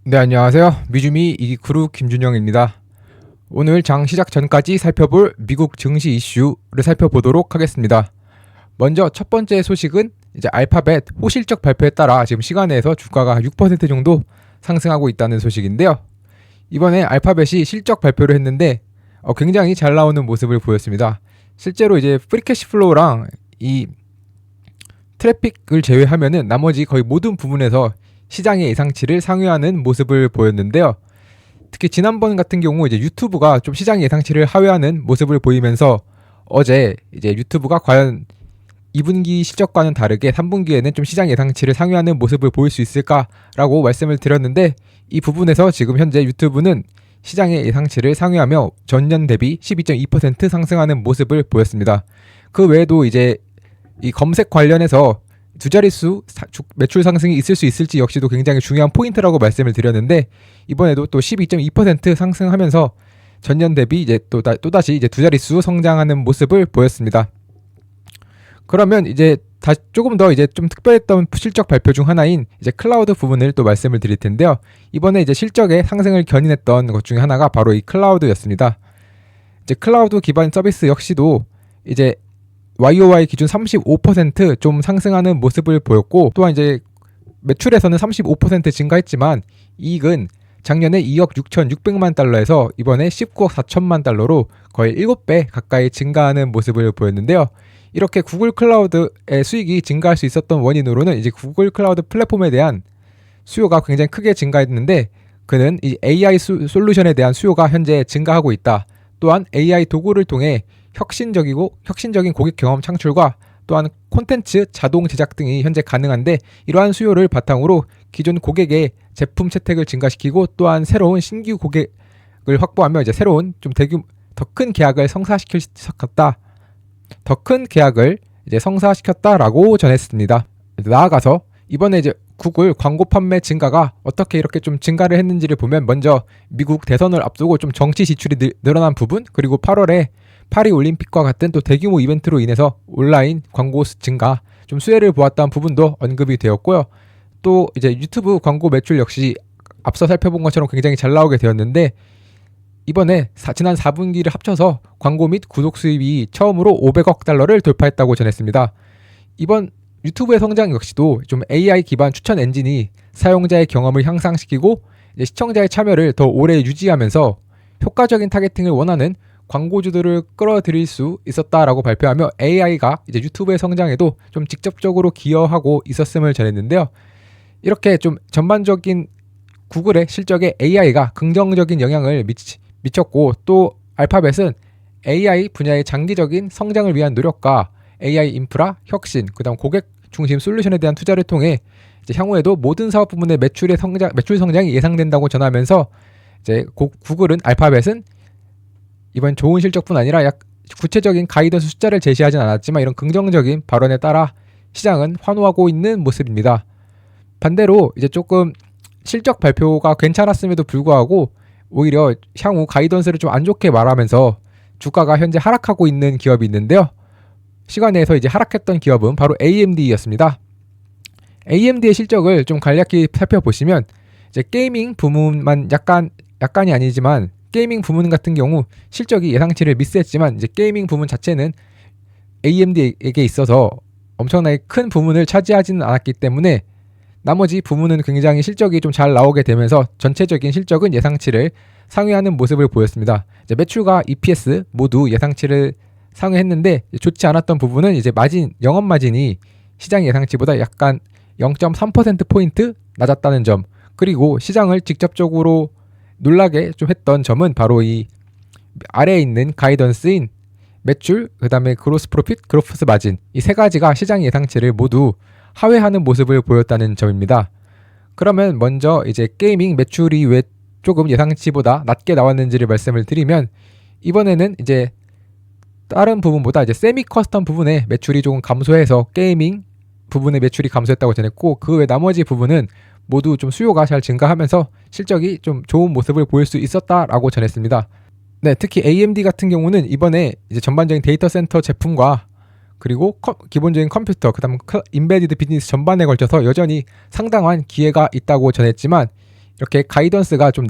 네, 안녕하세요. 미주미 이그룹 김준영입니다. 오늘 장 시작 전까지 살펴볼 미국 증시 이슈를 살펴보도록 하겠습니다. 먼저 첫 번째 소식은 이제 알파벳 호실적 발표에 따라 지금 시간에서 주가가 6% 정도 상승하고 있다는 소식인데요. 이번에 알파벳이 실적 발표를 했는데 굉장히 잘 나오는 모습을 보였습니다. 실제로 이제 프리캐시 플로우랑 이 트래픽을 제외하면은 나머지 거의 모든 부분에서 시장의 예상치를 상회하는 모습을 보였는데요. 특히 지난번 같은 경우 이제 유튜브가 좀 시장의 예상치를 하회하는 모습을 보이면서 어제 이제 유튜브가 과연 2분기 실적과는 다르게 3분기에는 좀 시장 예상치를 상회하는 모습을 보일 수 있을까라고 말씀을 드렸는데, 이 부분에서 지금 현재 유튜브는 시장의 예상치를 상회하며 전년 대비 12.2% 상승하는 모습을 보였습니다. 그 외에도 이제 이 검색 관련해서 두 자릿수 매출 상승이 있을 수 있을지 역시도 굉장히 중요한 포인트라고 말씀을 드렸는데, 이번에도 또 12.2% 상승하면서 전년 대비 이제 또다시 이제 두 자릿수 성장하는 모습을 보였습니다. 그러면 이제 조금 더 이제 좀 특별했던 실적 발표 중 하나인 이제 클라우드 부분을 또 말씀을 드릴 텐데요. 이번에 이제 실적의 상승을 견인했던 것 중에 하나가 바로 이 클라우드였습니다. 이제 클라우드 기반 서비스 역시도 이제 YOY 기준 35% 상승하는 모습을 보였고, 또한 이제 매출에서는 35% 증가했지만 이익은 작년에 2억 6,600만 달러에서 이번에 19억 4천만 달러로 거의 7배 가까이 증가하는 모습을 보였는데요. 이렇게 구글 클라우드의 수익이 증가할 수 있었던 원인으로는 이제 구글 클라우드 플랫폼에 대한 수요가 굉장히 크게 증가했는데, 그는 이 AI 솔루션에 대한 수요가 현재 증가하고 있다. 또한 AI 도구를 통해 혁신적인 고객 경험 창출과 또한 콘텐츠 자동 제작 등이 현재 가능한데, 이러한 수요를 바탕으로 기존 고객의 제품 채택을 증가시키고 또한 새로운 신규 고객을 확보하며 이제 새로운 더 큰 계약을 성사시켰다라고 전했습니다. 나아가서 이번에 이제 구글 광고 판매 증가가 어떻게 이렇게 좀 증가를 했는지를 보면, 먼저 미국 대선을 앞두고 좀 정치 지출이 늘어난 부분, 그리고 8월에 파리 올림픽과 같은 또 대규모 이벤트로 인해서 온라인 광고 증가, 좀 수혜를 보았다는 부분도 언급이 되었고요. 또 이제 유튜브 광고 매출 역시 앞서 살펴본 것처럼 굉장히 잘 나오게 되었는데, 이번에 지난 4분기를 합쳐서 광고 및 구독 수입이 처음으로 500억 달러를 돌파했다고 전했습니다. 이번 유튜브의 성장 역시도 좀 AI 기반 추천 엔진이 사용자의 경험을 향상시키고 이제 시청자의 참여를 더 오래 유지하면서 효과적인 타겟팅을 원하는 광고주들을 끌어들일 수 있었다라고 발표하며 AI가 이제 유튜브의 성장에도 좀 직접적으로 기여하고 있었음을 전했는데요. 이렇게 좀 전반적인 구글의 실적에 AI가 긍정적인 영향을 미쳤고, 또 알파벳은 AI 분야의 장기적인 성장을 위한 노력과 AI 인프라 혁신, 그다음 고객 중심 솔루션에 대한 투자를 통해 이제 향후에도 모든 사업 부문의 매출 성장이 예상된다고 전하면서, 이제 구글은 알파벳은 이번 좋은 실적뿐 아니라 구체적인 가이던스 숫자를 제시하진 않았지만 이런 긍정적인 발언에 따라 시장은 환호하고 있는 모습입니다. 반대로 이제 조금 실적 발표가 괜찮았음에도 불구하고 오히려 향후 가이던스를 좀 안 좋게 말하면서 주가가 현재 하락하고 있는 기업이 있는데요. 시간에서 이제 하락했던 기업은 바로 AMD였습니다. AMD의 실적을 좀 간략히 살펴보시면, 이제 게이밍 부문만 약간이 아니지만 게이밍 부문 같은 경우 실적이 예상치를 미스했지만 이제 게이밍 부문 자체는 AMD에게 있어서 엄청나게 큰 부문을 차지하지는 않았기 때문에 나머지 부문은 굉장히 실적이 좀 잘 나오게 되면서 전체적인 실적은 예상치를 상회하는 모습을 보였습니다. 이제 매출과 EPS 모두 예상치를 상회했는데, 좋지 않았던 부분은 이제 영업 마진이 시장 예상치보다 약간 0.3%포인트 낮았다는 점, 그리고 시장을 직접적으로 놀라게 좀 했던 점은 바로 이 아래에 있는 가이던스인 매출, 그 다음에 그로스 프로핏, 그로스 마진, 이 세 가지가 시장 예상치를 모두 하회하는 모습을 보였다는 점입니다. 그러면 먼저 이제 게이밍 매출이 왜 조금 예상치보다 낮게 나왔는지를 말씀을 드리면, 이번에는 이제 다른 부분보다 이제 세미 커스텀 부분의 매출이 조금 감소해서 게이밍 부분의 매출이 감소했다고 전했고, 그 외 나머지 부분은 모두 좀 수요가 잘 증가하면서 실적이 좀 좋은 모습을 보일 수 있었다라고 전했습니다. 네, 특히 AMD 같은 경우는 이번에 이제 전반적인 데이터 센터 제품과 그리고 기본적인 컴퓨터, 그다음 인베디드 비즈니스 전반에 걸쳐서 여전히 상당한 기회가 있다고 전했지만, 이렇게 가이던스가 좀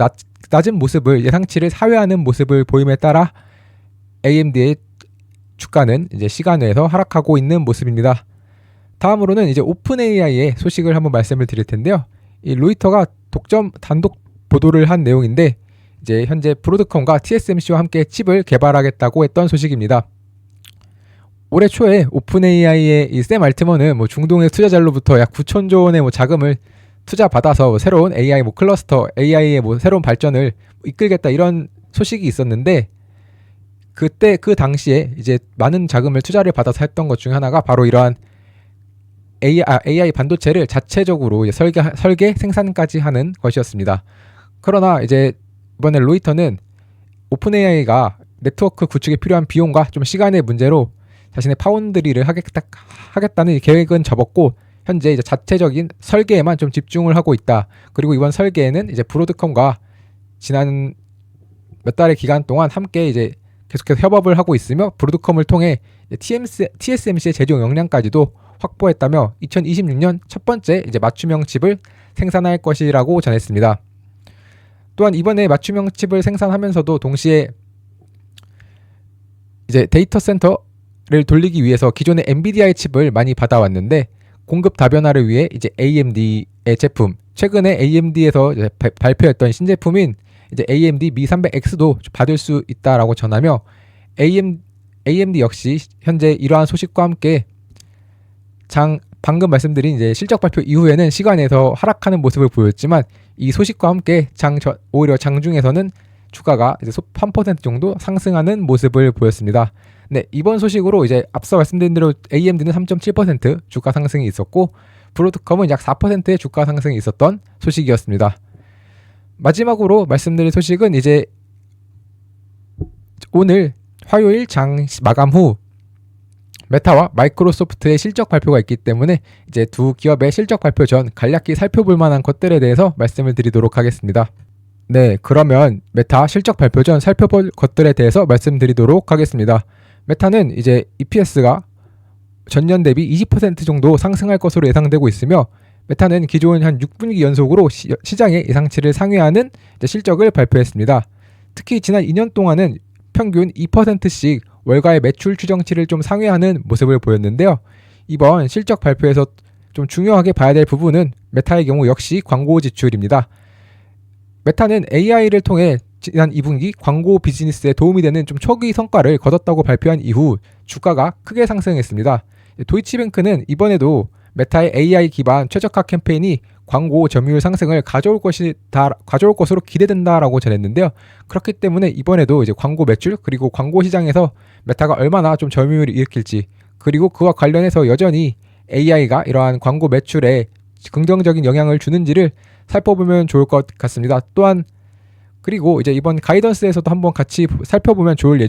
낮은 모습을 예상치를 사회하는 모습을 보임에 따라 AMD의 주가는 이제 시간 외에서 하락하고 있는 모습입니다. 다음으로는 이제 오픈 AI의 소식을 한번 말씀을 드릴 텐데요. 이 로이터가 단독 보도를 한 내용인데 이제 현재 브로드컴과 TSMC와 함께 칩을 개발하겠다고 했던 소식입니다. 올해 초에 오픈 AI의 이 샘 알트먼은 중동의 투자자로부터 약 9천조 원의 자금을 투자받아서 새로운 AI 클러스터, AI의 새로운 발전을 이끌겠다 이런 소식이 있었는데 그때 그 당시에 이제 많은 자금을 투자를 받아서 했던 것 중에 하나가 바로 이러한 AI 반도체를 자체적으로 설계 생산까지 하는 것이었습니다. 그러나 이제 이번에 로이터는 오픈 AI가 네트워크 구축에 필요한 비용과 좀 시간의 문제로 자신의 파운드리를 하겠다는 계획은 접었고 현재 이제 자체적인 설계에만 좀 집중을 하고 있다. 그리고 이번 설계에는 이제 브로드컴과 지난 몇 달의 기간 동안 함께 이제 계속해서 협업을 하고 있으며 브로드컴을 통해 TSMC의 제조 역량까지도 확보했다며 2026년 첫 번째 이제 맞춤형 칩을 생산할 것이라고 전했습니다. 또한 이번에 맞춤형 칩을 생산하면서도 동시에 이제 데이터 센터를 돌리기 위해서 기존의 엔비디아의 칩을 많이 받아왔는데 공급 다변화를 위해 이제 AMD의 제품, 최근에 AMD에서 이제 발표했던 신제품인 이제 AMD Mi300X도 받을 수 있다라고 전하며 AMD 역시 현재 이러한 소식과 함께 방금 말씀드린 이제 실적 발표 이후에는 시간에서 하락하는 모습을 보였지만 이 소식과 함께 오히려 장중에서는 주가가 이제 3% 정도 상승하는 모습을 보였습니다. 네, 이번 소식으로 이제 앞서 말씀드린 대로 AMD는 3.7% 주가 상승이 있었고 브로드컴은 약 4%의 주가 상승이 있었던 소식이었습니다. 마지막으로 말씀드릴 소식은 이제 오늘 화요일 장 마감 후 메타와 마이크로소프트의 실적 발표가 있기 때문에 이제 두 기업의 실적 발표 전 간략히 살펴볼 만한 것들에 대해서 말씀을 드리도록 하겠습니다. 네, 그러면 메타 실적 발표 전 살펴볼 것들에 대해서 말씀드리도록 하겠습니다. 메타는 이제 EPS가 전년 대비 20% 정도 상승할 것으로 예상되고 있으며 메타는 기존 한 6분기 연속으로 시장의 예상치를 상회하는 실적을 발표했습니다. 특히 지난 2년 동안은 평균 2%씩 월가의 매출 추정치를 좀 상회하는 모습을 보였는데요. 이번 실적 발표에서 좀 중요하게 봐야 될 부분은 메타의 경우 역시 광고 지출입니다. 메타는 AI를 통해 지난 2분기 광고 비즈니스에 도움이 되는 좀 초기 성과를 거뒀다고 발표한 이후 주가가 크게 상승했습니다. 도이치뱅크는 이번에도 메타의 AI 기반 최적화 캠페인이 광고 점유율 상승을 가져올 것으로 기대된다라고 전했는데요. 그렇기 때문에 이번에도 이제 광고 매출 그리고 광고 시장에서 메타가 얼마나 좀 점유율을 일으킬지 그리고 그와 관련해서 여전히 AI가 이러한 광고 매출에 긍정적인 영향을 주는지를 살펴보면 좋을 것 같습니다. 또한 그리고 이제 이번 가이던스에서도 한번 같이 살펴보면 좋을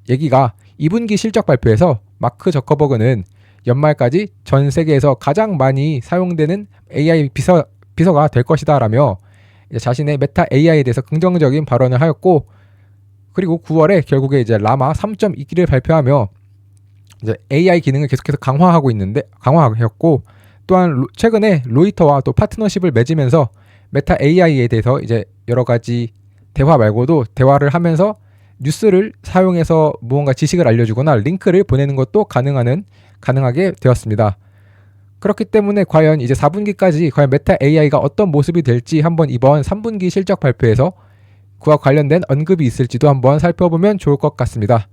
얘기가 2분기 실적 발표에서 마크 저커버그는 연말까지 전 세계에서 가장 많이 사용되는 AI 비서가 될 것이다 라며 자신의 메타 AI에 대해서 긍정적인 발언을 하였고 그리고 9월에 결국에 이제 라마 3.2기를 발표하며 이제 AI 기능을 계속해서 강화하였고 또한 최근에 로이터와 또 파트너십을 맺으면서 메타 AI에 대해서 이제 여러 가지 대화 말고도 대화를 하면서 뉴스를 사용해서 무언가 지식을 알려주거나 링크를 보내는 것도 가능하게 되었습니다. 그렇기 때문에 과연 이제 4분기까지 과연 메타 AI가 어떤 모습이 될지 한번 이번 3분기 실적 발표에서 그와 관련된 언급이 있을지도 한번 살펴보면 좋을 것 같습니다.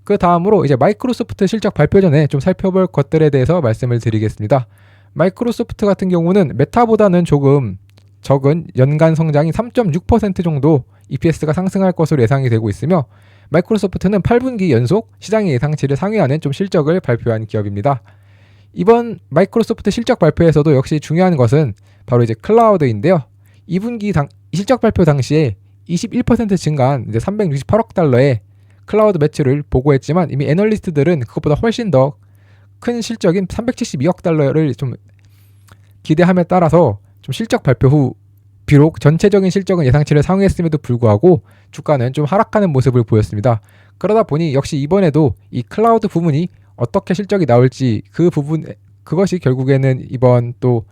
그 다음으로 이제 마이크로소프트 실적 발표 전에 좀 살펴볼 것들에 대해서 말씀을 드리겠습니다. 마이크로소프트 같은 경우는 메타보다는 조금 적은 연간 성장이 3.6% 정도 EPS가 상승할 것으로 예상이 되고 있으며 마이크로소프트는 8분기 연속 시장의 예상치를 상회하는 좀 실적을 발표한 기업입니다. 이번 마이크로소프트 실적 발표에서도 역시 중요한 것은 바로 이제 클라우드인데요. 2분기 실적 발표 당시에 21% 증가한 이제 368억 달러의 클라우드 매출을 보고했지만 이미 애널리스트들은 그것보다 훨씬 더 큰 실적인 372억 달러를 좀 기대함에 따라서 좀 실적 발표 후 비록 전체적인 실적은 예상치를 상회했음에도 불구하고 주가는 좀 하락하는 모습을 보였습니다. 그러다 보니 역시 이번에도 이 클라우드 부분이 어떻게 실적이 나올지 그것이 결국에는 이번 또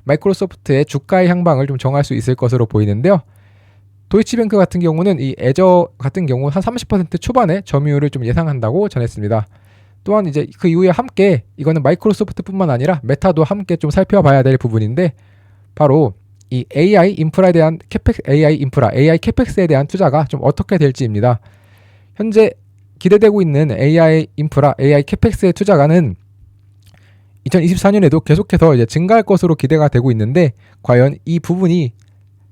마이크로소프트의 주가의 향방을 좀 정할 수 있을 것으로 보이는데요. 도이치뱅크 같은 경우는 이 애저 같은 경우 한 30% 초반에 점유율을 좀 예상한다고 전했습니다. 또한 이제 그 이후에 함께 이거는 마이크로소프트뿐만 아니라 메타도 함께 좀 살펴봐야 될 부분인데 바로 이 AI 인프라에 대한 AI 캐펙스에 대한 투자가 좀 어떻게 될지입니다. 현재 기대되고 있는 AI 인프라, AI 캐펙스의 투자가는 2024년에도 계속해서 이제 증가할 것으로 기대가 되고 있는데 과연 이 부분이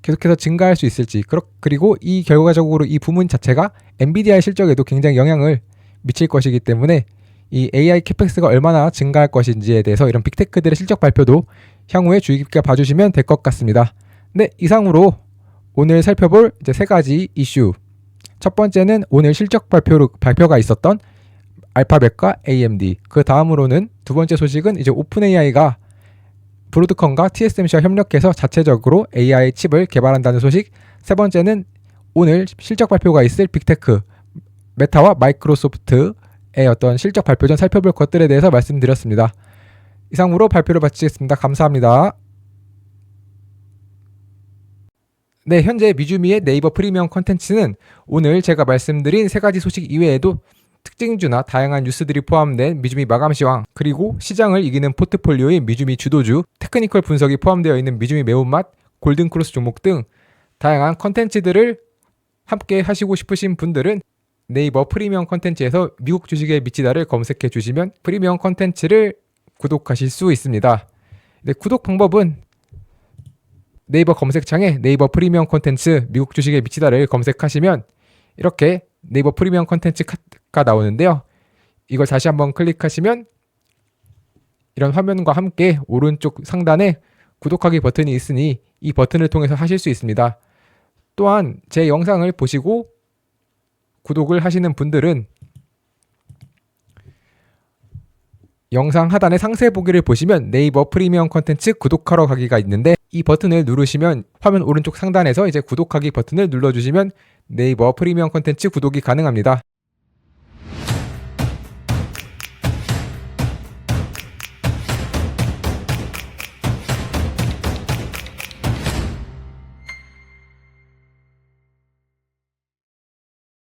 계속해서 증가할 수 있을지 그리고 이 결과적으로 이 부분 자체가 엔비디아의 실적에도 굉장히 영향을 미칠 것이기 때문에 이 AI 캐펙스가 얼마나 증가할 것인지에 대해서 이런 빅테크들의 실적 발표도 향후에 주의 깊게 봐주시면 될 것 같습니다. 네, 이상으로 오늘 살펴볼 이제 세 가지 이슈. 첫 번째는 오늘 실적 발표가 있었던 알파벳과 AMD. 그 다음으로는 두 번째 소식은 이제 오픈AI가 브로드컴과 TSMC와 협력해서 자체적으로 AI 칩을 개발한다는 소식. 세 번째는 오늘 실적 발표가 있을 빅테크 메타와 마이크로소프트의 어떤 실적 발표 전 살펴볼 것들에 대해서 말씀드렸습니다. 이상으로 발표를 마치겠습니다. 감사합니다. 네, 현재 미주미의 네이버 프리미엄 콘텐츠는 오늘 제가 말씀드린 세 가지 소식 이외에도 특징주나 다양한 뉴스들이 포함된 미주미 마감시황, 그리고 시장을 이기는 포트폴리오의 미주미 주도주, 테크니컬 분석이 포함되어 있는 미주미 매운맛, 골든크로스 종목 등 다양한 컨텐츠들을 함께 하시고 싶으신 분들은 네이버 프리미엄 컨텐츠에서 미국 주식의 미치다를 검색해 주시면 프리미엄 컨텐츠를 구독하실 수 있습니다. 네, 구독 방법은 네이버 검색창에 네이버 프리미엄 콘텐츠 미국 주식의 미치다를 검색하시면 이렇게 네이버 프리미엄 콘텐츠가 나오는데요. 이걸 다시 한번 클릭하시면 이런 화면과 함께 오른쪽 상단에 구독하기 버튼이 있으니 이 버튼을 통해서 하실 수 있습니다. 또한 제 영상을 보시고 구독을 하시는 분들은 영상 하단의 상세 보기를 보시면 네이버 프리미엄 콘텐츠 구독하러 가기가 있는데 이 버튼을 누르시면 화면 오른쪽 상단에서 이제 구독하기 버튼을 눌러주시면 네이버 프리미엄 콘텐츠 구독이 가능합니다.